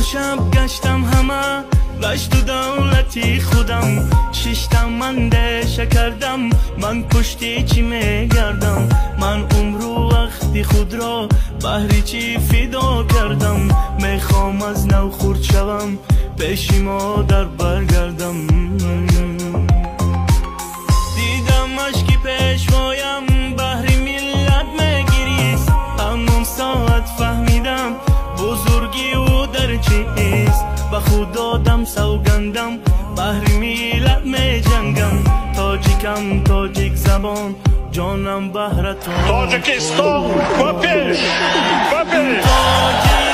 شب گشتم همه گشت و دولتی خودم ششتم من دشه کردم من پشتی چی میگردم من عمر و وقتی خود را بهری چی فدا کردم میخوام از نو خورد شوم پیش مادر برگردم دیدم اشکی پیشوایم بهری ملت میگریست همون ساعت فهمیدم بزرگی او در چیست به خود دادم سوگندم بهری ملت می جنگم تاجیکم تاجیک زبان جانم بهر تو Tadjikistan, papież! Papież!